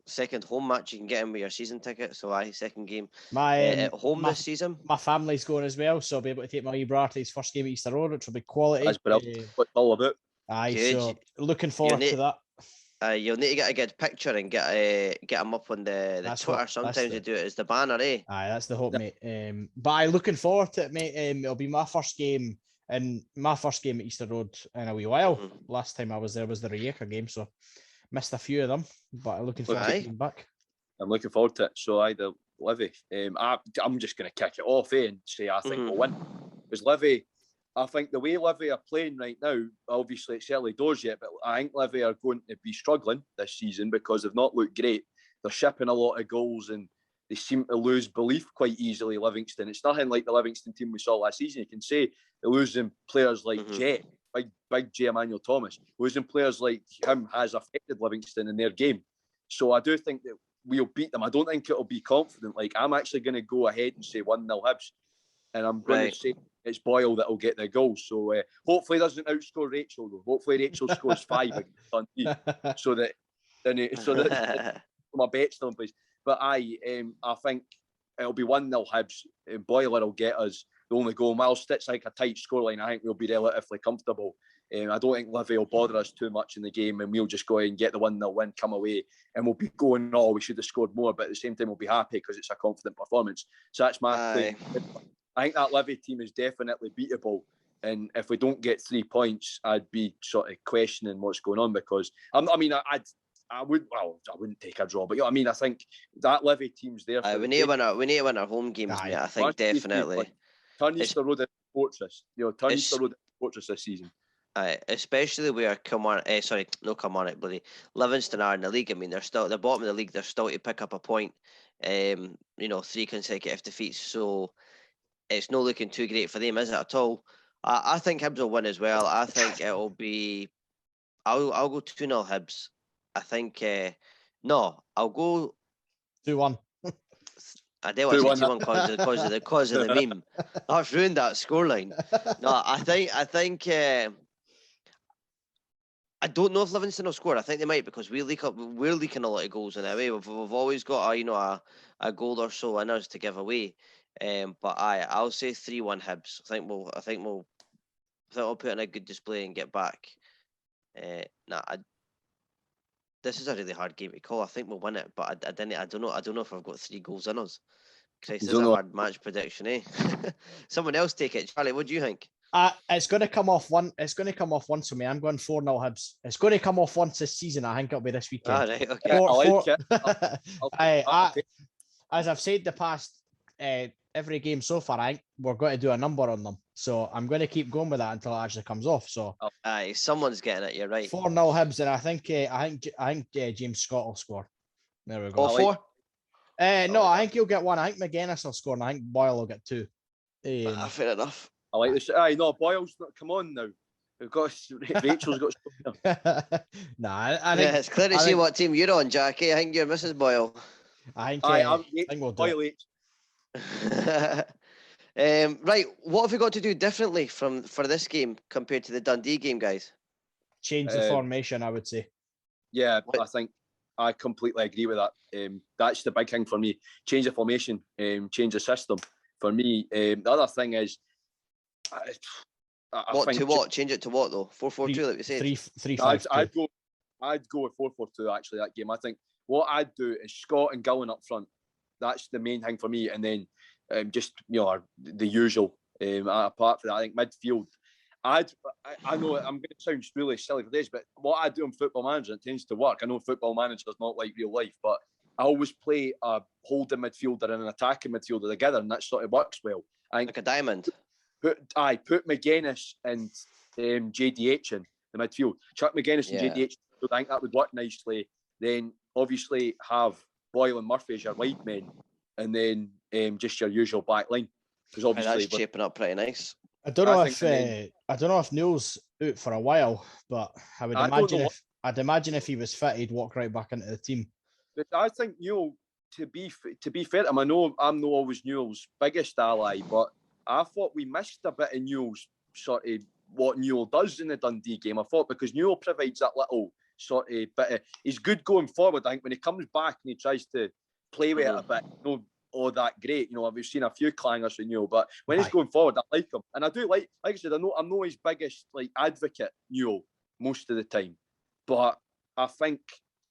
Second home match you can get in with your season ticket. So second game at home this season. My family's going as well, so I'll be able to take my wee brother to his first game at Easter Road, which will be quality. That's brilliant. What's all about? So looking forward to that. You'll need to get a good picture and get them up on the Twitter. Sometimes you do it as the banner, eh? That's the hope, mate. But I'm looking forward to it, mate. It'll be my first game at Easter Road in a wee while. Last time I was there was the Rijeka game, so missed a few of them, but I'm looking forward to being back. I'm looking forward to it. So either Livy, I'm just going to kick it off and say I think we'll win. Because Livy, I think the way Livy are playing right now, obviously it's early doors yet, but I think Livy are going to be struggling this season because they've not looked great. They're shipping a lot of goals and they seem to lose belief quite easily, Livingston. It's nothing like the Livingston team we saw last season. You can say they're losing players like Jet, big J. Emmanuel Thomas. Losing players like him has affected Livingston in their game. So I do think that we'll beat them. I don't think it'll be confident. I'm actually going to go ahead and say 1-0 Hibs. And I'm going to say it's Boyle that will get the goal. So hopefully he doesn't outscore Rachel, though. Hopefully Rachel scores 5 against Dundee. so that my bet's still in place. But I think it'll be 1-0 Hibs. Boyle will get us the only goal. Whilst it's like a tight scoreline, I think we'll be relatively comfortable. I don't think Livy will bother us too much in the game, and we'll just go and get the 1-0 win, come away, and we'll be going, we should have scored more, but at the same time we'll be happy because it's a confident performance. So that's my play. I think that Livy team is definitely beatable, and if we don't get 3 points, I'd be sort of questioning what's going on, because I wouldn't take a draw, but I think that Livy team's there. We need to win our home games, mate. I think definitely. Turn Easter Road into Porteous. Turn Easter Road into Porteous this season. Especially where Livingston are in the league. I mean, they're still at the bottom of the league. They're still to pick up a point. 3 consecutive defeats. So it's not looking too great for them, is it at all? I think Hibs will win as well. I think it'll be. I'll go 2-0 Hibs. I think. I'll go 2-1. I do want to say 2-1 because of the meme. I've ruined that scoreline. No, I think. I don't know if Livingston will score. I think they might because we're leaking a lot of goals in a way. We've always got a goal or so in us to give away. But I'll say 3-1 Hibs. I think we'll put in a good display and get back. This is a really hard game to call. I think we'll win it, but I don't know if I've got 3 goals in us. Christ, this is a hard match prediction, eh? Someone else take it. Charlie, what do you think? It's going to come off one. It's going to come off once for me. I'm going 4-0 Hibs. It's going to come off once this season. I think it'll be this weekend. All right, okay. I like it. As I've said the past every game so far, I think we're going to do a number on them. So I'm going to keep going with that until it actually comes off. So someone's getting it. You're right. 4-0 Hibs, and I think James Scott will score. There we go. All 4? No, I think he'll get 1. I think McGinn will score, and I think Boyle will get 2. Fair enough. I like this. No, Boyle's not. Come on now. Rachel's got. I think it's clear to see what team you're on, Jackie. I think you're Mrs. Boyle. I think we'll do Boyle it. Right, what have we got to do differently for this game compared to the Dundee game, guys? Change the formation, I would say. Yeah, I think I completely agree with that. That's the big thing for me. Change the formation, change the system. For me, the other thing is, Change it to what though? 4-4-2, like we said. 3-5-2. I'd go with 4-4-2. Actually, that game. I think what I'd do is Scott and Gillen up front. That's the main thing for me, and then just the usual. Apart from that, I think midfield. I know I'm going to sound really silly for this, but what I do in Football Manager, it tends to work. I know Football Manager is not like real life, but I always play a holding midfielder and an attacking midfielder together, and that sort of works well. I think like a diamond. Put McGuinness and JDH in the midfield. Chuck McGuinness and JDH. So I think that would work nicely. Then obviously have Boyle and Murphy as your wide men, and then just your usual back line. Because obviously that's shaping up pretty nice. I don't know if Neil's out for a while, but I'd imagine if he was fit, he'd walk right back into the team. But I think Neil, to be fair to him, I know I'm not always Neil's biggest ally, but I thought we missed a bit of Neil's sort of what Neil does in the Dundee game. I thought because Neil provides that little sort of bit of, he's good going forward. I think when he comes back and he tries to play with it a bit, all that great. We've seen a few clangers from Neil, but when he's going forward, I like him. And I do like I said, I'm not his biggest advocate, Neil, most of the time. But I think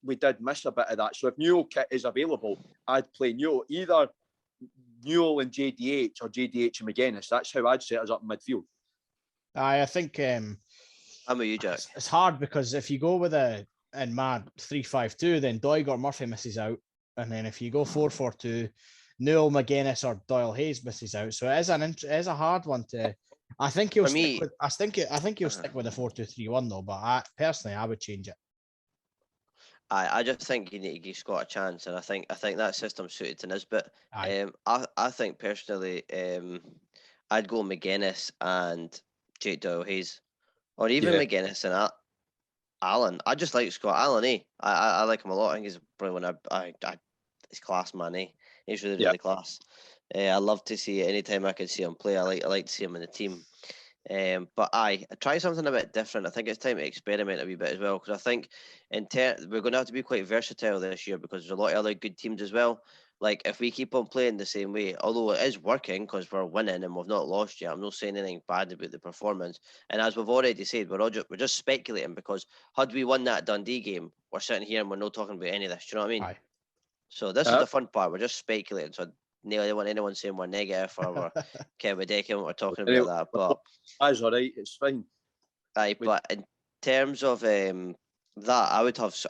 we did miss a bit of that. So if Neil kit is available, I'd play Neil. Either Neil and JDH or JDH and McGuinness. That's how I'd set us up in midfield. I think I'm with you, Jack. It's hard because if you go with a 3-5-2, then Doig or Murphy misses out. And then if you go 4-4-2, Newell, McGuinness or Doyle Hayes misses out. So it is a hard one to. I think he'll stick with. I think he'll stick with the 4-2-3-1 though. But I would change it. I just think you need to give Scott a chance, and I think that system suited to Nisbet. I think personally, I'd go McGuinness and Jake Doyle Hayes, or even McGuinness and Alan. I just like Scott Allen. I like him a lot. I think he's probably one he's class, man. He's really class. I love to see it anytime I can see him play. I like to see him in the team. But I try something a bit different. I think it's time to experiment a wee bit as well, because I think we're going to have to be quite versatile this year because there's a lot of other good teams as well. Like if we keep on playing the same way, although it is working because we're winning and we've not lost yet, I'm not saying anything bad about the performance. And as we've already said, we're just speculating because had we won that Dundee game, we're sitting here and we're not talking about any of this. Do you know what I mean? Aye. So this is the fun part. We're just speculating. So I don't want anyone saying we're negative or we're Kevin Deccan when we're talking about that. But that's all right. It's fine. Aye, but in terms of that,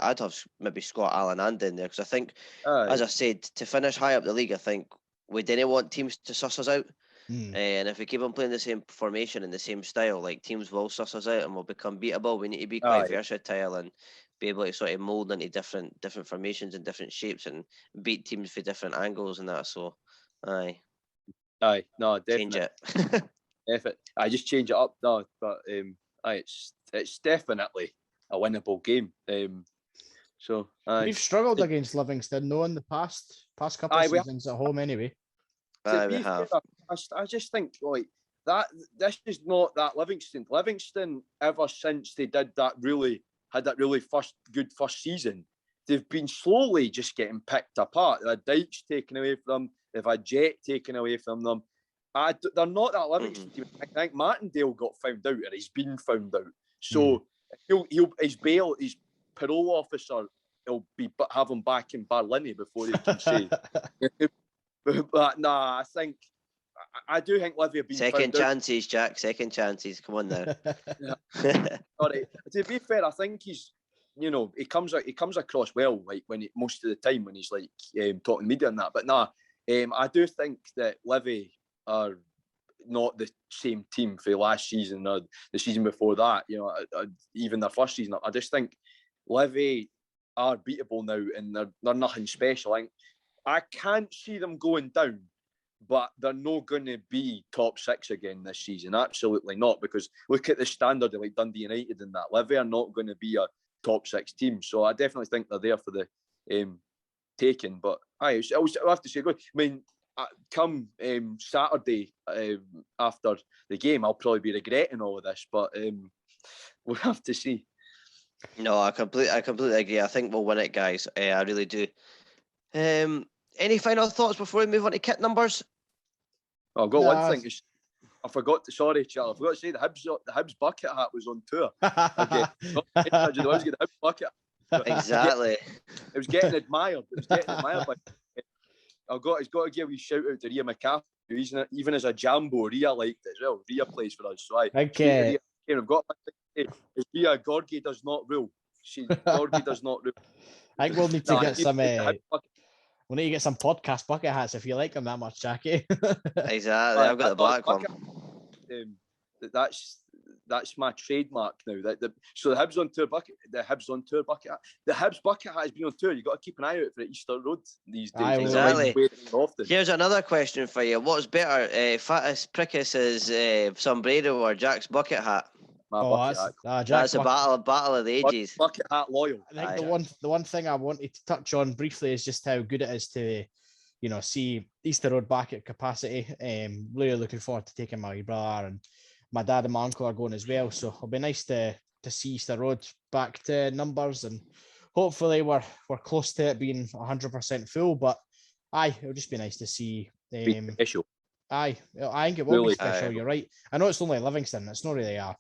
I'd have maybe Scott Allen and in there because I think, as I said, to finish high up the league, I think we didn't want teams to suss us out. And if we keep on playing the same formation and the same style, like teams will suss us out and will become beatable. We need to be quite versatile and be able to sort of mold into different formations and different shapes and beat teams for different angles and that. So, no, definitely. Change it. I just change it up. No, but it's definitely a winnable game. So we've struggled against Livingston, though, in the past couple of seasons at home, anyway. To be fair, I just think like that. This is not that Livingston. Livingston, ever since they had that really good first season, they've been slowly just getting picked apart. They've had Dykes taken away from them. They've had Jet taken away from them. They're not that Livingston team. I think Martindale got found out, or he's been found out. So he'll his bail, his parole officer, he'll be have him back in Barlinnie before he can say. But nah, I do think Livy have been second chances, Jack. Second chances. Come on now. Sorry. To be fair, I think he's, he comes across well, like most of the time when he's like talking media and that. But nah, I do think that Livy are not the same team for last season or the season before that. Even their first season. I just think Livy are beatable now, and they're nothing special. I can't see them going down, but they're not going to be top six again this season. Absolutely not, because look at the standard of like Dundee United and that. Livy are not going to be a top six team. So I definitely think they're there for the taking. But I have to say, good. I mean, come Saturday after the game, I'll probably be regretting all of this, but we'll have to see. No, I completely agree. I think we'll win it, guys. I really do. Any final thoughts before we move on to kit numbers? I've got one thing. I forgot to say the Hibs bucket hat was on tour. Okay. The Hibs bucket hat. Exactly. It was getting admired. But I've got to give a shout out to Ria McCaffrey. Even as a Jambo, Ria liked it as well. Ria plays for us. So I've got to say, Ria, Gorgie does not rule. Gorgie does not rule. I think we'll need to get some. We need to get some podcast bucket hats if you like them that much, Jackie. Exactly. I've got the black one. That's my trademark now. So the Hibs on tour bucket hat. The Hibs bucket hat has been on tour. You've got to keep an eye out for Easter Road these days. Exactly. Here's another question for you. What's better, Fatis Prickus's sombrero or Jack's bucket hat? That's a battle of the ages. Bucket hat loyal. I think the one thing I wanted to touch on briefly is just how good it is to, see Easter Road back at capacity. Really looking forward to taking my brother, and my dad and my uncle are going as well. So it'll be nice to see Easter Road back to numbers, and hopefully we're close to it being 100% full. But it'll just be nice to see. Special. I think it will be special. You're right. I know it's only Livingston. It's not really a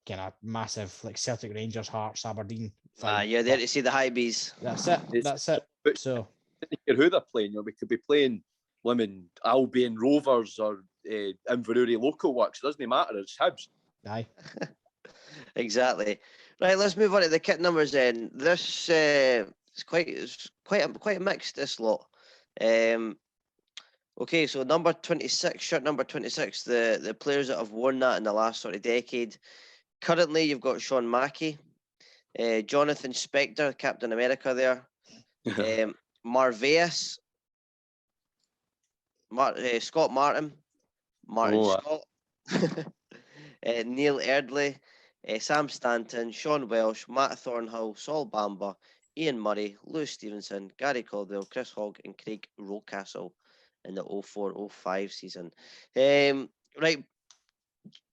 kind of massive like Celtic, Rangers, Hearts, Aberdeen. You're there to see the Hibs. That's it. So who they're playing, we could be playing Albion Rovers or Inverurie Local Works. It doesn't matter. It's Hibs. Aye. Exactly. Right. Let's move on to the kit numbers then. This is quite mixed. This lot. Okay, so number 26, shirt number 26. The players that have worn that in the last sort of decade. Currently, you've got Sean Mackey, Jonathan Spector, Captain America there, Marveus, Scott Martin, Scott, Neil Erdley, Sam Stanton, Sean Welsh, Matt Thornhill, Saul Bamba, Ian Murray, Lewis Stevenson, Gary Caldwell, Chris Hogg, and Craig Rocastle in the 04-05 season. Right.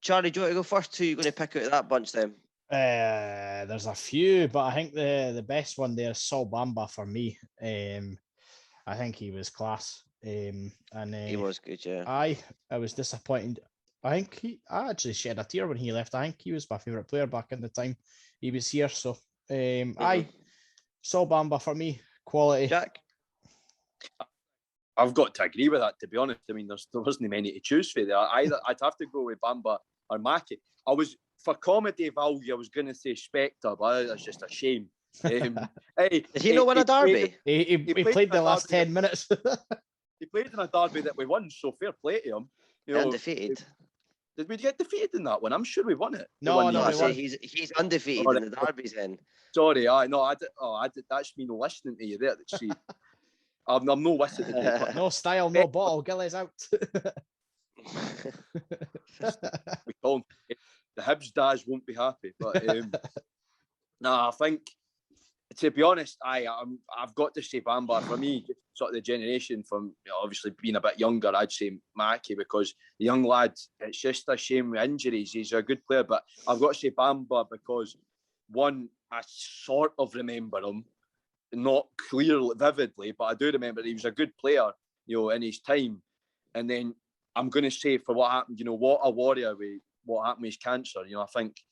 Charlie, do you want to go first? Who are you going to pick out of that bunch then? There's a few, but I think the best one there is Saul Bamba for me. I think he was class. And he was good, yeah. I was disappointed. I actually shed a tear when he left. I think he was my favourite player back in the time he was here. So Saul Bamba for me, quality. Jack? I've got to agree with that, to be honest. I mean, there wasn't many to choose for there. I'd have to go with Bamba or Mackey. For comedy value, I was going to say Spector, but that's just a shame. Did he not win a derby? He played the last 10 minutes. He played in a derby that we won, so fair play to him. You know, undefeated. Did we get defeated in that one? I'm sure we won it. No, won no, I we say won. he's undefeated in the derbies. Then sorry, I did. Oh, I did. That's me not listening to you there. See, I'm no listening to you. No style, no bottle. Gilly's out. We call him, the Hibs dads won't be happy. But I think, to be honest, I've got to say Bamba. For me, sort of the generation from obviously being a bit younger, I'd say Mackie, because the young lad, it's just a shame with injuries. He's a good player, but I've got to say Bamba because, one, I sort of remember him, not clearly, vividly, but I do remember he was a good player, in his time. And then I'm going to say for what happened, what a warrior with what happened with his cancer. I think,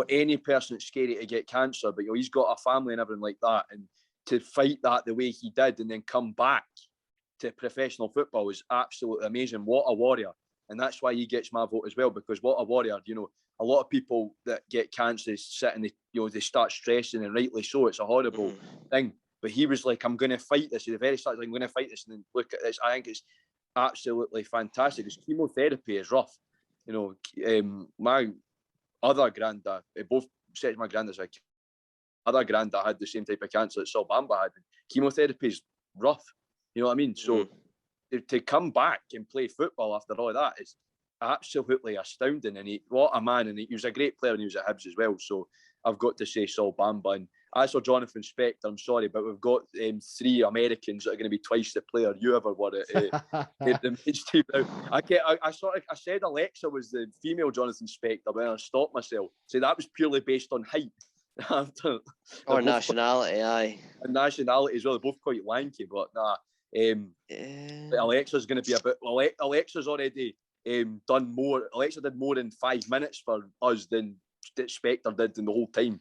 any person that's scary to get cancer, but he's got a family and everything like that, and to fight that the way he did and then come back to professional football is absolutely amazing. What a warrior. And that's why he gets my vote as well, because what a warrior. A lot of people that get cancer sit and they start stressing, and rightly so. It's a horrible thing. But he was like, I'm going to fight this. At the very start, like, I'm going to fight this. And then look at this. I think it's absolutely fantastic. His chemotherapy is rough. My other granddad, both sets of my granddads, other granddad had the same type of cancer that Saul Bamba had. Chemotherapy is rough. You know what I mean? So to come back and play football after all of that is absolutely astounding. And what a man. And he was a great player, and he was at Hibs as well. So I've got to say Saul Bamba. And as for Jonathan Spector, I'm sorry, but we've got 3 Americans that are going to be twice the player you ever were at the men's team now. I said Alexa was the female Jonathan Spector, but I stopped myself. So that was purely based on height. Or nationality, aye. And nationality as well. They're both quite lanky, but nah. Alexa's going to be a bit. Alexa's already done more. Alexa did more in 5 minutes for us than Spector did in the whole time.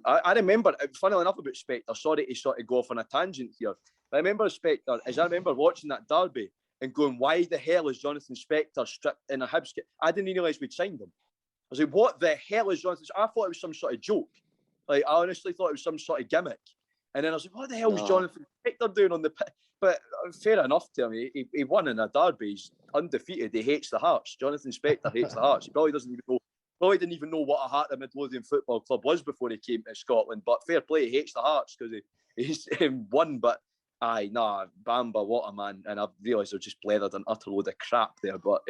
I remember, funnily enough about Spector, sorry to sort of go off on a tangent here, but I remember Spector, I remember watching that derby and going, why the hell is Jonathan Spector stripped in a Hibs kit? I didn't realise we'd signed him. I was like, what the hell is Jonathan? I thought it was some sort of joke. Like, I honestly thought it was some sort of gimmick. And then I was like, what the hell was Jonathan Spector doing on the pitch? But fair enough to him. He won in a derby. He's undefeated. He hates the Hearts. Jonathan Spector hates the Hearts. He probably didn't even know what a Heart of Midlothian Football Club was before he came to Scotland. But fair play, he hates the Hearts because he's won. But Bamba, what a man. And I've realised I've just blethered an utter load of crap there. But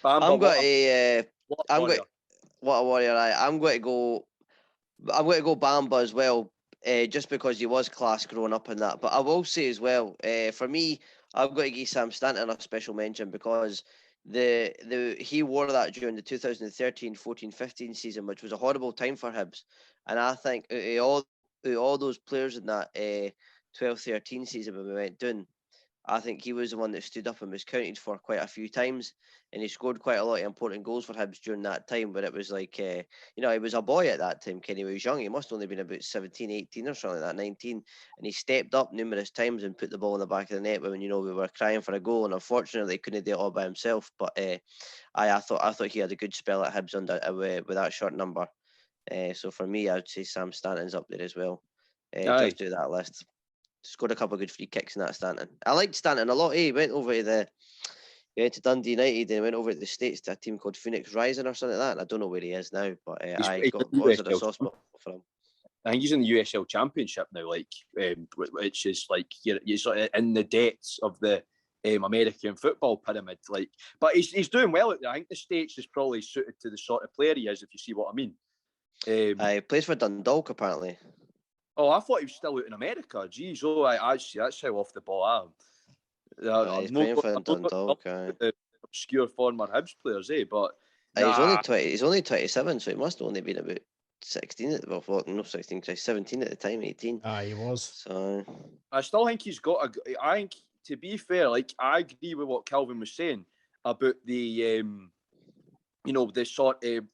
Bamba, what a warrior. I'm going to go Bamba as well, just because he was class growing up in that. But I will say as well, for me, I've got to give Sam Stanton a special mention because he wore that during the 2013-14-15 season, which was a horrible time for Hibs. And I think all those players in that 12-13 season when we went down, I think he was the one that stood up and was counted for quite a few times, and he scored quite a lot of important goals for Hibs during that time. But it was like, he was a boy at that time. Kenny was young. He must have only been about 17, 18 or something like that, 19. And he stepped up numerous times and put the ball in the back of the net when, we were crying for a goal. And unfortunately, he couldn't do it all by himself. But I thought he had a good spell at Hibs under with that short number. So for me, I would say Sam Stanton's up there as well. Just do that list. Scored a couple of good free kicks in that, Stanton. I liked Stanton a lot. He went over to Dundee United and went over to the States to a team called Phoenix Rising or something like that. And I don't know where he is now, but I got a soft spot for him. I think he's in the USL Championship now, which is like you're sort of in the depths of the American football pyramid. But he's doing well at there. I think the States is probably suited to the sort of player he is, if you see what I mean. He plays for Dundalk apparently. Oh, I thought he was still out in America. Jeez, that's how off the ball I am. He's playing for Dundalk. Obscure former Hibs players, But he's only 27, so he must have only been about 16 not 16, 17 at the time, 18. He was. So I still think he's got I think, to be fair, I agree with what Calvin was saying about the the sort of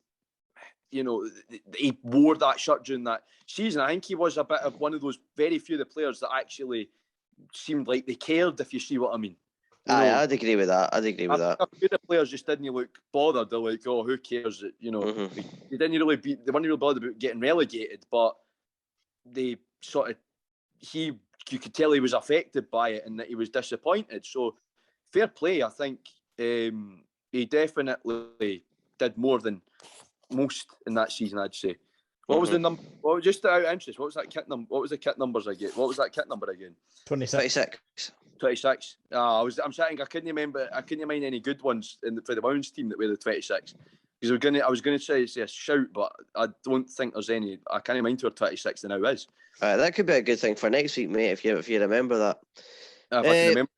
he wore that shirt during that season. I think he was a bit of one of those very few of the players that actually seemed like they cared, if you see what I mean. I'd agree with that. A few of the players just didn't look bothered. They're like, oh, who cares? They weren't really bothered about getting relegated, but they sort of you could tell he was affected by it and that he was disappointed. So fair play. I think he definitely did more than most in that season, I'd say. What was the number? Well, just out of interest, what was that kit number? What was the kit numbers again? What was that kit number again? 26. 26. I'm saying I couldn't remember. I couldn't mind any good ones for the women's team that wear the 26. Because I was going to say a shout, but I don't think there's any. I can't mind who 26 now is. That could be a good thing for next week, mate. If you remember that. If I can remember.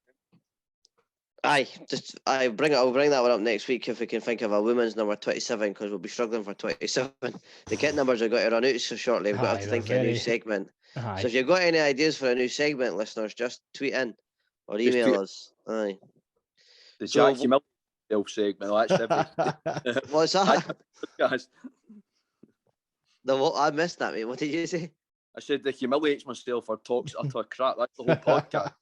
I'll bring that one up next week if we can think of a women's number 27, because we'll be struggling for 27. The kit numbers are going to run out so shortly. We've got to think of a new segment. So if you've got any ideas for a new segment, listeners, just tweet in or email us. Aye. The Jackie Miller segment. That's everything. What's that? I missed that, mate. What did you say? I said that humiliates myself or talks utter crap. That's the whole podcast.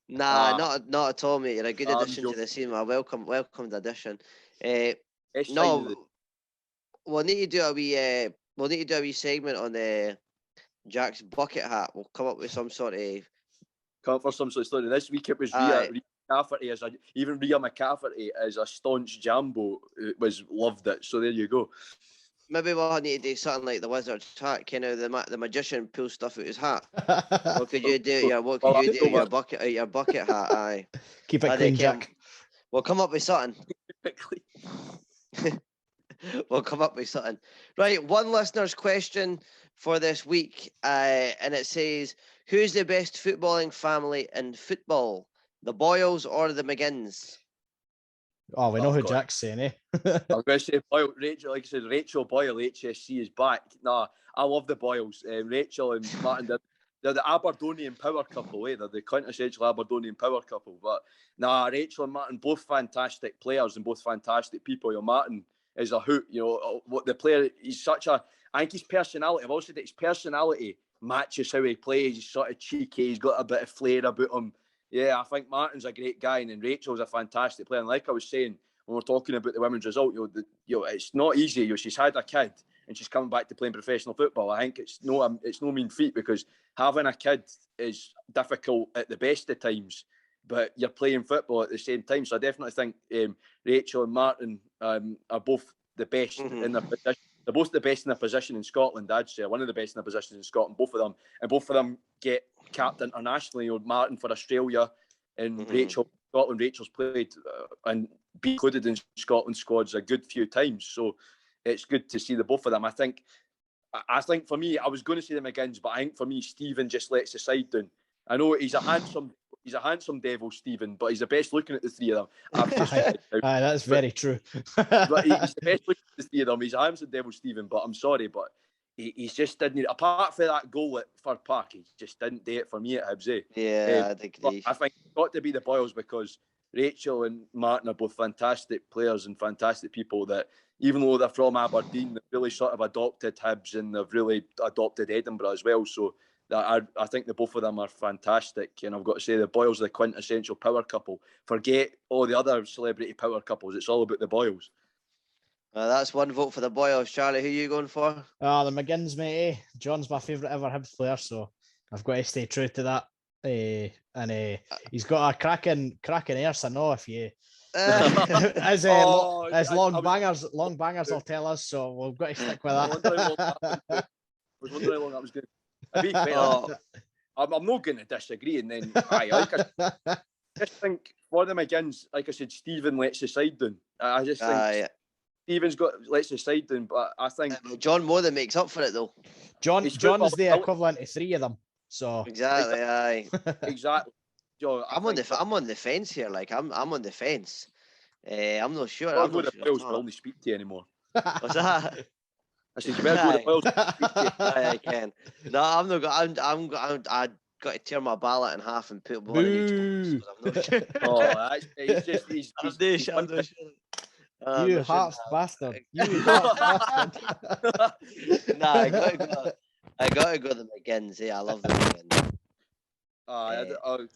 Nah, not at all, mate. You're a good addition to the scene. A welcomed addition. No, we'll need to do a wee segment on Jack's bucket hat. We'll come up with some sort of story. This week it was Rhea McCafferty. Even Rhea McCafferty as a staunch Jambo loved it. So there you go. Maybe we'll need to do something like the wizard's hat. Kind of the magician pulls stuff out his hat. What could you do? Your bucket hat? Aye. Keep it clean, Jack. We'll come up with something. We'll come up with something. Right, one listener's question for this week, and it says, "Who's the best footballing family in football? The Boyles or the McGinns?" Oh, we know who Jack's saying, eh? I'm going to say Boyle, Rachel. Like I said, Rachel Boyle, HSC is back. Nah, I love the Boyles. Rachel and Martin, they're the Aberdonian power couple, eh? They're the quintessential Aberdonian power couple. But nah, Rachel and Martin, both fantastic players and both fantastic people. You know, Martin is a hoot. You know, what the player, he's such a, I think his personality, I've also said that his personality matches how he plays. He's sort of cheeky, he's got a bit of flair about him. Yeah, I think Martin's a great guy, and then Rachel's a fantastic player. And like I was saying, when we're talking about the women's result, it's not easy. She's had a kid and she's coming back to playing professional football. I think it's no mean feat, because having a kid is difficult at the best of times, but you're playing football at the same time. So I definitely think Rachel and Martin are both the best in their position. They're both the best in their position in Scotland, I'd say. One of the best in their positions in Scotland, both of them. And both of them get capped internationally. You know, Martin for Australia and Rachel Scotland. Rachel's played and been included in Scotland squads a good few times. So it's good to see the both of them. I think for me, I was going to say the McGinns, but I think for me, Stephen just lets the side down. I know he's a handsome devil, Stephen, but he's the best looking at the three of them. That's very true. But he's the best looking at the three of them. He's a handsome devil, Stephen, but I'm sorry, but he's just didn't. Apart from that goal at Fir Park, he just didn't do it for me at Hibs. Yeah, I agree. I think it's got to be the Boyles, because Rachel and Martin are both fantastic players and fantastic people that, even though they're from Aberdeen, they've really sort of adopted Hibs and they've really adopted Edinburgh as well. So I think the both of them are fantastic. And I've got to say, the Boyles are the quintessential power couple. Forget all the other celebrity power couples. It's all about the Boyles. That's one vote for the Boyles. Charlie, who are you going for? The McGinns, mate. Eh? John's my favourite ever Hibs player, so I've got to stay true to that. And he's got a cracking arse, I know, if you as long bangers will tell us, so we've got to stick with that. I was wondering how long that was going to be. I'm not going to disagree, and then I just think for the McGinns, like I said, Stephen lets the side down. I just think Stephen's lets the side down, but I think John more than makes up for it, though. John is the equivalent of three of them. So exactly, aye. Exactly. Joe, I'm on the fence here. Like I'm on the fence. I'm not sure. I'm not sure. Boyles will only speak to you anymore. What's that? I said you better go to Boyles to speak to you. I can. No, I'm not. I got to tear my ballot in half and put one in each box. I'm not sure. He's I'm not sure. You Hearts bastard. You Hearts bastard. Nah, I gotta go the McGinns. Yeah, I love the McGinns.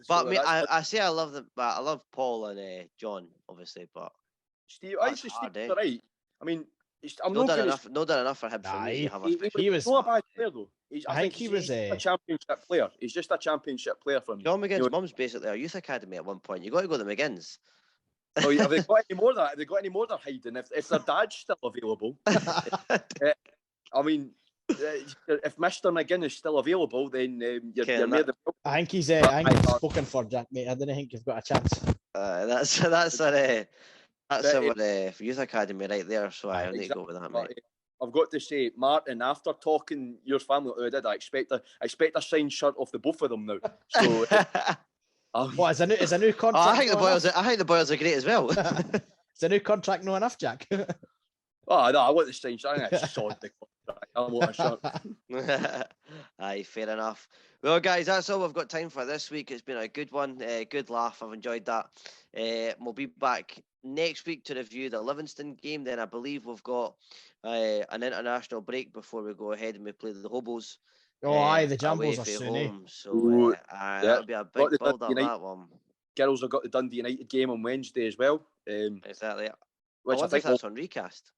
But I say I love them, but I love Paul and John, obviously. But Steve, Steve's right. I mean, I'm not done enough for him. He was not a bad player though. I think he was a championship player. He's just a championship player for me. John McGinn's mum's basically a youth academy at one point. You got to go to the McGinns. Oh, have they got any more of that? Have they got any more they're hiding? If their dad's still available, I mean, if Mr. McGinn is still available, then you're near the. I think he's spoken for, Jack, mate. I don't think you've got a chance. That's our youth academy right there. So I need to go with that, mate. I've got to say, Martin, after talking your family, I expect a signed shirt off the both of them now. So, what is a new contract? I think the Boyles are great as well. Is a new contract no enough, Jack? Oh no, I want the signed shirt. I think I sawed the contract. I want a shirt. Aye, fair enough. Well, guys, that's all we've got time for this week. It's been a good one, good laugh. I've enjoyed that. We'll be back next week to review the Livingston game. Then I believe we've got an international break before we go ahead and we play the Hobos. Oh, aye, the Jambos are soon. So that'll be a big build up, that one. Girls have got the Dundee United game on Wednesday as well. Exactly. Which I think that's on recast.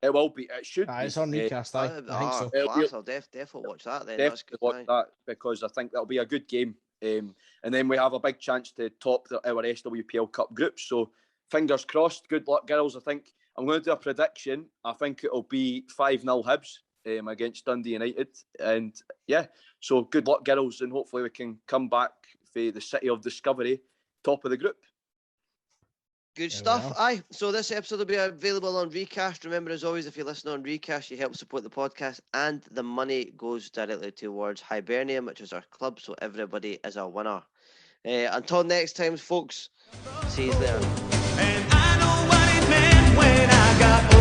It will be. It should be. It's on recast. I think so. Class, I'll definitely watch that then. Definitely watch that because I think that'll be a good game. And then we have a big chance to top our SWPL Cup group. So fingers crossed. Good luck, girls. I think I'm going to do a prediction. I think it'll be 5-0 Hibs against Dundee United. And yeah, so good luck, girls. And hopefully we can come back for the City of Discovery, top of the group. Good stuff. Aye. So this episode will be available on Recast. Remember, as always, if you listen on Recast, you help support the podcast, and the money goes directly towards Hibernian, which is our club. So everybody is a winner. Until next time, folks. See you there. And I know what it meant when I got